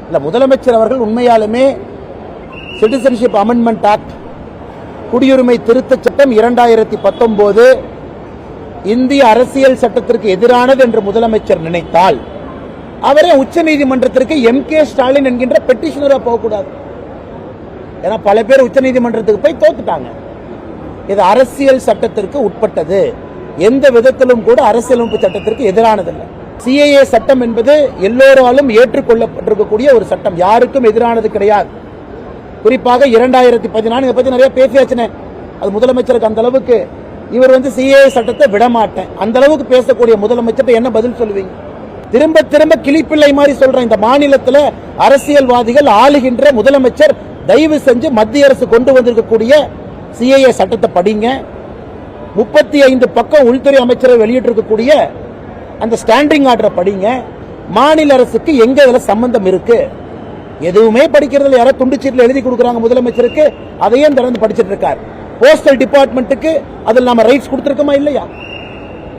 இல்ல முதலமைச்சர் அவர்கள் உண்மையாலுமே சிட்டிசன்ஷிப் அமெண்ட்மெண்ட் ஆக்ட் குடியுரிமை திருத்த சட்டம் 2019 இந்திய அரசியல் சட்டத்திற்கு எதிரானது என்று முதலமைச்சர் நினைத்தால் அவரே உச்சநீதிமன்றத்திற்கு எம்.கே. ஸ்டாலின் என்கின்ற பெட்டிஷனரா போகக்கூடாது. ஏன்னா பல பேர் உச்சநீதிமன்றத்துக்கு போய் தோத்துட்டாங்க. இது அரசியல் சட்டத்திற்கு உட்பட்டது, எந்த விதத்திலும் கூட அரசியலமைப்பு சட்டத்திற்கு எதிரானதில்லை. சிஏஏ சட்டம் என்பது எல்லோராலும் ஏற்றுக்கொள்ளப்பட்டிருக்கக்கூடிய ஒரு சட்டம், யாருக்கும் எதிரானது கிடையாது. குறிப்பாக 2014 பத்தி நிறைய பேசியாச்சுனே, அது முதலமைச்சருக்கு அந்த அளவுக்கு இவர் சிஏஏ சட்டத்தை விடமாட்டேன் அந்த அளவுக்கு பேசக்கூடிய முதலமைச்சர் என்ன பதில் சொல்லுவீங்க? திரும்ப திரும்ப கிளிப்பிள்ளை மாதிரி சொல்ற இந்த மாநிலத்தில் அரசியல்வாதிகள் ஆளுகின்ற முதலமைச்சர் தயவு செஞ்சு மத்திய அரசு கொண்டு வந்திருக்கக்கூடிய சிஏஏ சட்டத்தை படிங்க. 35 பக்கம் உள்துறை அமைச்சரை வெளியிட்டிருக்கக்கூடிய அந்த ஸ்டாண்டிங் ஆர்டரை படிங்க. மாநில அரசுக்கு எங்க இதுல சம்பந்தம் இருக்கு? எதுவுமே படிக்கிறதுல யாரோ துண்டுச்சீட்டில் எழுதி கொடுக்குறாங்க முதலமைச்சருக்கு, அதையும் திறந்து படிச்சிட்டு இருக்கார். போஸ்டல் டிபார்ட்மெண்ட்டுக்கு அதில் நாம ரைட்ஸ் கொடுத்திருக்கோமா இல்லையா?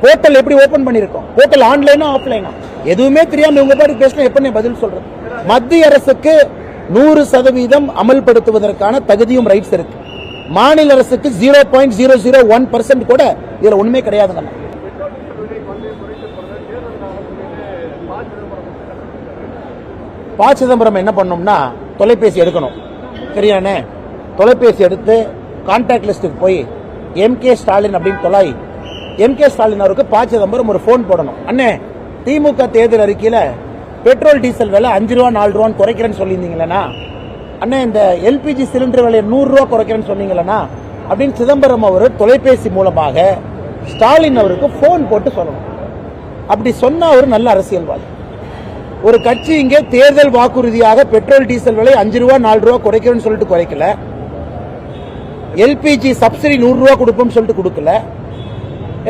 போர்ட்டல் எப்படி ஓபன் பண்ணிருக்கோம்? போர்ட்டல் ஆன்லைனா ஆஃப்லைனா? எதுவுமே தெரியாம இவங்க பாட்டு பேசலாம். எப்படி பதில் சொல்றது? மத்திய அரசுக்கு 100% அமல்படுத்துவதற்கான தகுதியும் ரைட்ஸ் இருக்கு. மாநில அரசுக்கு 0.001% கூட இதுல ஒண்ணுமே கிடையாதுங்க. ப. சிதம்பரம் என்ன பண்ணோம்னா தொலைபேசி எடுக்கணும், சரியானே? தொலைபேசி எடுத்து கான்டாக்ட் லிஸ்டுக்கு போய் எம்.கே. ஸ்டாலின் அப்படின்னு தொலை எம்.கே. ஸ்டாலின் அவருக்கு ப. சிதம்பரம் ஒரு போன் போடணும். அண்ணே, திமுக தேர்தல் அறிக்கையில பெட்ரோல் டீசல் விலை 5 ரூபா 4 ரூபான்னு குறைக்கிறேன்னு சொல்லியிருந்தீங்களா? அண்ணே, இந்த எல்பிஜி சிலிண்டர் விலையை 100 ரூபா குறைக்கிறேன்னு சொன்னீங்களா அப்படின்னு சிதம்பரம் அவர் தொலைபேசி மூலமாக ஸ்டாலின் அவருக்கு போன் போட்டு சொல்லணும். அப்படி சொன்னா ஒரு நல்ல அரசியல்வாதி. ஒரு கட்சி இங்கே தேர்தல் வாக்குறுதியாக பெட்ரோல் டீசல் விலை 5 ரூபா 4 ரூபா குறைக்கிறேன்னு சொல்லிட்டு குறைக்கல, எல்பிஜி சப்சிடி 100 ரூபா கொடுப்போம் சொல்லிட்டு கொடுக்கல.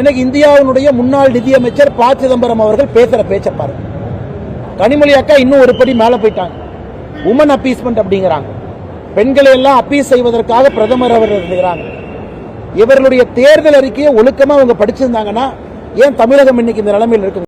எனக்கு இந்தியாவினுடைய முன்னாள் நிதியமைச்சர் ப. சிதம்பரம் அவர்கள் பேசுற பேச்ச பாருங்க. கனிமொழி அக்கா இன்னும் ஒரு படி மேல போயிட்டாங்க. உமன் அப்பீஸ்மெண்ட் அப்படிங்கிறாங்க, பெண்களை எல்லாம் அப்பீஸ் செய்வதற்காக பிரதமர் அவர்கள் இருக்கிறாங்க. இவர்களுடைய தேர்தல் அறிக்கையை ஒழுக்கமா அவங்க படிச்சிருந்தாங்கன்னா ஏன் தமிழகம் இன்னைக்கு இந்த நிலைமையில் இருக்கு?